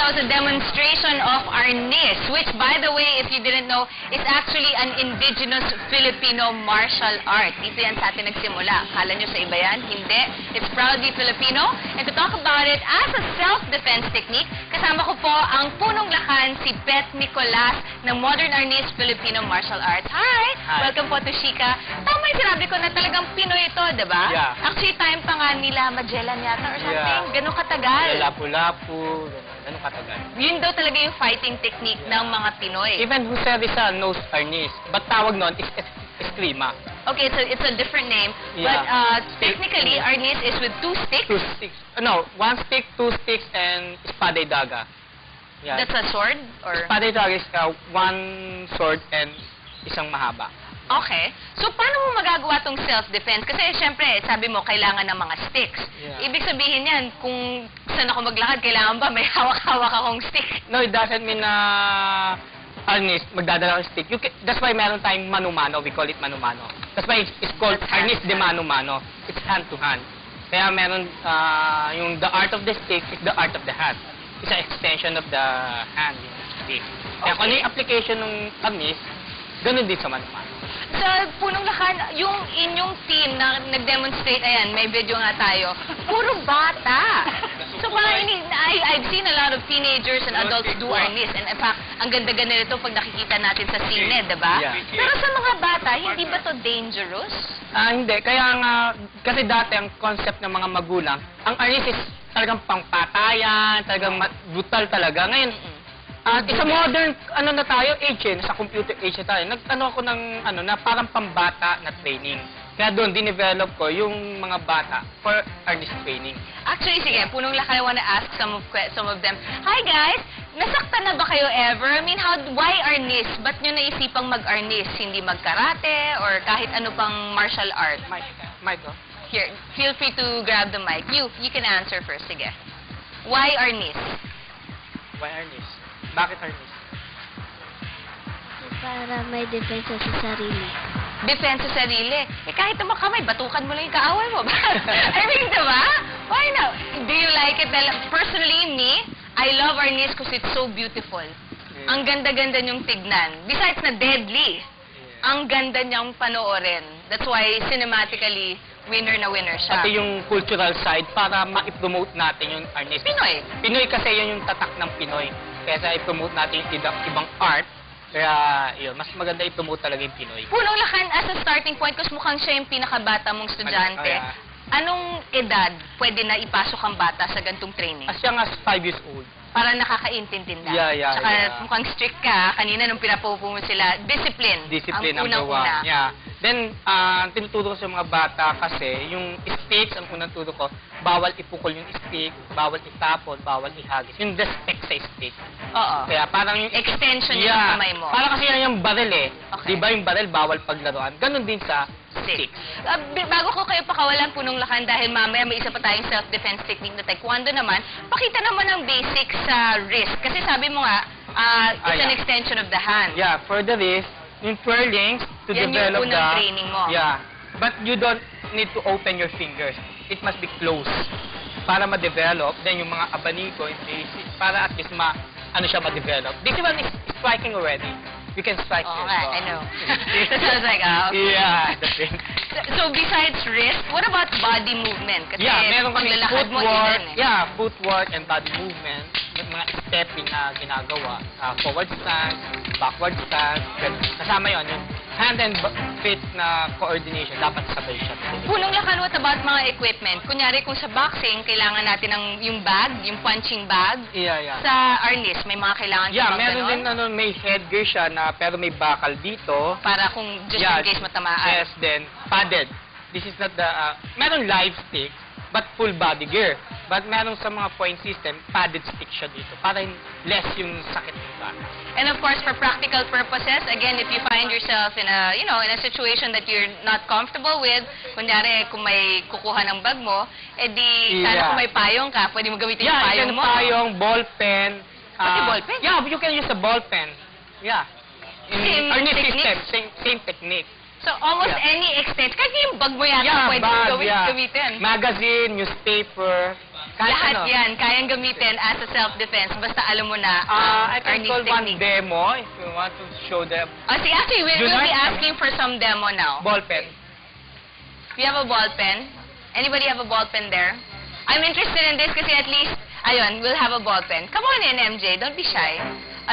that was a demonstration of arnis, which, by the way, if you didn't know, is actually an indigenous Filipino martial art. Dito yan sa atin nagsimula. Akala nyo sa iba yan? Hindi. It's proudly Filipino. And to talk about it as a self-defense technique, kasama ko po ang punong lakan, si Beth Nicolas ng Modern Arnis Filipino Martial Arts. Hi! Welcome po to Shika. Tama yung sinabi ko na talagang Pinoy ito, diba? Yeah. Actually, time pa nga nila Magellan yata or something. Yeah. Ganun katagal. Lapu-lapu, ganun katagal. Yun daw talaga yung fighting technique ng mga Pinoy. Even Jose Rizal knows arnis, but tawag nun is eskrima. Okay, so it's a different name. Yeah. But technically, arnis is with 2 sticks. 2 sticks. No, 1 stick, 2 sticks, and espaday daga. Yeah. That's a sword? Or? Espaday daga is 1 sword and isang mahaba. Okay. So, paano mo magagawa tong self-defense? Kasi, syempre, sabi mo, kailangan ng mga sticks. Yeah. Ibig sabihin yan, kung saan ako maglakad, kailangan ba may hawak-hawak akong stick? No, it doesn't mean na arnis, magdadala ng stick. That's why meron tayong mano-mano. We call it mano-mano. That's why it's called arnis de mano-mano. It's hand-to-hand. Kaya meron, yung the art of the stick is the art of the hand. It's an extension of the hand. Stick. Kaya kung ano yung application ng arnis, ganun din sa mano-mano. Sa punong lakan, yung inyong team na nag-demonstrate, ayan, may video nga tayo, puro bata. So, I've seen a lot of teenagers and adults do arnis. And in fact, ang ganda-ganda nito pag nakikita natin sa sine, diba? Yeah. Pero sa mga bata, hindi ba to dangerous? Hindi. Kaya nga, kasi dati ang concept ng mga magulang, ang arnis is talagang pangpatayan, talagang brutal talaga. Ngayon, isa modern, na tayo, age sa computer age na tayo. Nag-ano ako ng, na parang pambata na training. Kaya doon, dinevelop ko yung mga bata for arnis training. Actually, sige, punong lakan, I wanna ask some of them. Hi guys! Nasaktan na ba kayo ever? I mean, why arnis? Ba't nyo naisipang mag-arnis? Hindi mag-karate or kahit ano pang martial art? Mic, oh. Here, feel free to grab the mic. You can answer first, sige. Why arnis? Why arnis? Bakit arnis? Para may depensa sa sarili. Defense sa sarili. Kahit naman kamay, batukan mo lang yung kaaway mo. I mean, diba? Why not? Do you like it? Personally, me, I love arnis because it's so beautiful. Yeah. Ang ganda-ganda niyong tignan. Besides na deadly, ang ganda niyang panoorin. That's why, cinematically, winner na winner siya. Pati yung cultural side para ma-promote natin yung arnis. Pinoy. Pinoy kasi yun yung tatak ng Pinoy. Kaya i-promote natin yung ibang art. Kaya, yun, mas maganda i-promote talaga yung Pinoy. Punong lakan as a starting point, kasi mukhang siya yung pinakabata mong estudyante. Anong edad pwede na ipasok ang bata sa gantong training? As young as 5 years old. Para nakakaintindi na. Yeah. Tsaka mukhang strict ka. Kanina nung pinapupo mo sila, discipline. Discipline ang number 1. unang-una. Yeah. Then, tinuturo ko sa mga bata kasi, yung sticks, ang unang turo ko, bawal ipukol yung stick, bawal itapon, bawal ihagis. Yung respect sa stick. Oo. Kaya parang yung extension yung kamay mo. Parang kasi yan yung baril Okay. Diba yung baril, bawal paglaruan. Ganon din sa stick. Bago ko kayo pakawalan, punong lakan, dahil mamaya may isa pa tayong self-defense technique na taekwondo naman, pakita naman ang basics sa wrist. Kasi sabi mo nga, it's an extension of the hand. Yeah, for the wrist, yung twirlings to yan develop yung unang training mo. Yeah. But you don't need to open your fingers. It must be closed. Para ma-develop, then yung mga abaniko, yung basic, para at least siya ma-develop. This one is striking already. You can strike Oh, here. I know. That sounds like, okay. Yeah, that's it. So, besides wrist, what about body movement? Kasi meron kami paglalakad mo, footwork. ilan Yeah, footwork and body movement. Yung mga stepping na ginagawa. Forward stance, backward stance. Kasama yun, yung hand and feet na coordination. Dapat sabay siya. Punong lakan, what about mga equipment? Kunyari, kung sa boxing, kailangan natin yung bag, yung punching bag. Yeah. Sa arnis, may mga kailangan Yeah, ka bang meron ganon? din may headgear siya na pero may bakal dito. Para kung just in case matamaan. Yes, then padded. This is not the meron live stick but full body gear. But meron sa mga point system, padded stick siya dito para less yung sakit ng bata. And of course, for practical purposes, again, if you find yourself in a, in a situation that you're not comfortable with, kunyari, kung may kukuha ng bag mo, sana kung may payong ka, pwede mo gamitin yung payong mo. Yeah, payong, ball pen. Pati ball pen? Yeah, you can use a ball pen. Yeah. Same Arnis technique? system, same technique. So, almost Yeah. any extent. Kahit yung bag mo yata Yeah, pwede bag, yeah. gamitin. Magazine, newspaper, kahit Lahat ano. yan, kayang gamitin as a self-defense. Basta alam mo na I can Arnis call one technique. demo if you want to show them. See, actually, we'll be asking for some demo now. Ball pen. You have a ball pen? Anybody have a ball pen there? I'm interested in this kasi at least, ayun, we'll have a ball pen. Come on in, MJ. Don't be shy.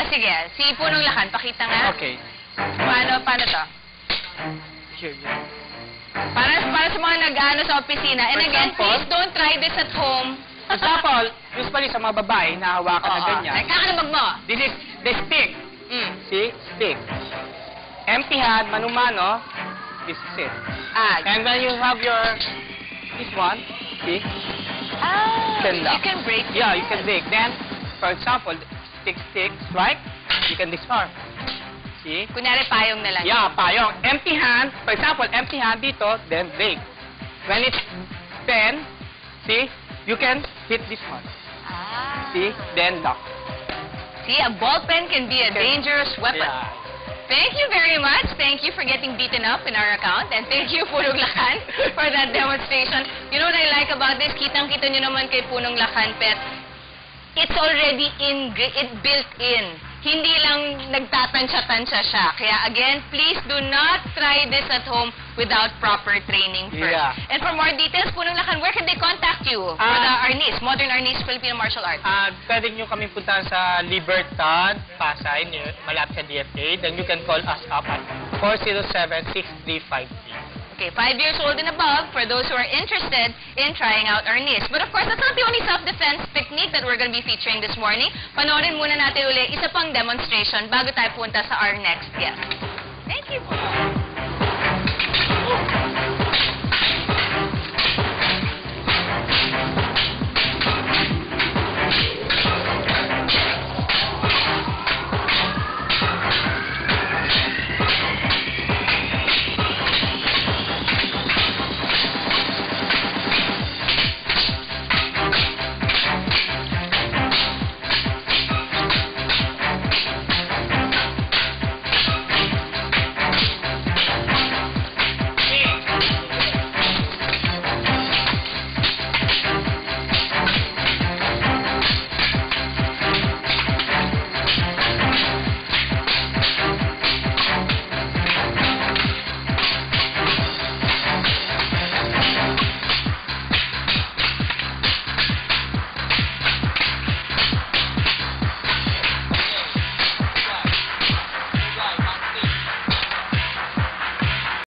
Sige. Si Punong Lakan, pakita nga. Okay. Paano to? Here. Para sa mga nag-ano sa opisina. And For again, example, please don't try this at home. For example, usually sa mga babae, nahawakan na ganyan. Nagkakalabag mo. This is the stick. Mm. See? Stick. Empty hand, mano-mano. This is it. And when you have your, this one, see? Stand up. You can break it. Yeah, you can break. Then, for example, stick, strike, you can disarm. See? Kunyari payong na lang. Yeah, payong. Empty hand, for example, empty hand dito, then break. When it's pen, see, you can hit this one. See? Then lock. See, a ball pen can be a dangerous weapon. Yeah. Thank you very much. Thank you for getting beaten up in our account. And thank you, Punong Lakan, for that demonstration. You know what I like about this? Kitang-kita nyo naman kay Punong Lakan, Pet. It's already built in. Hindi lang nagtatansya-tansya siya. Kaya again, please do not try this at home without proper training first. Yeah. And for more details, Punong Lakan, where can they contact you for the Arnis, Modern Arnis Filipino Martial Arts? Pwede nyo kami puntahan sa Libertad, Pasay, malapit sa DFA. Then you can call us up at 407-6353. Okay, 5 years old and above for those who are interested in trying out Arnis. But of course, that's not the only self-defense technique that we're going to be featuring this morning. Panoorin muna natin uli isa pang demonstration bago tayo punta sa our next guest. Thank you.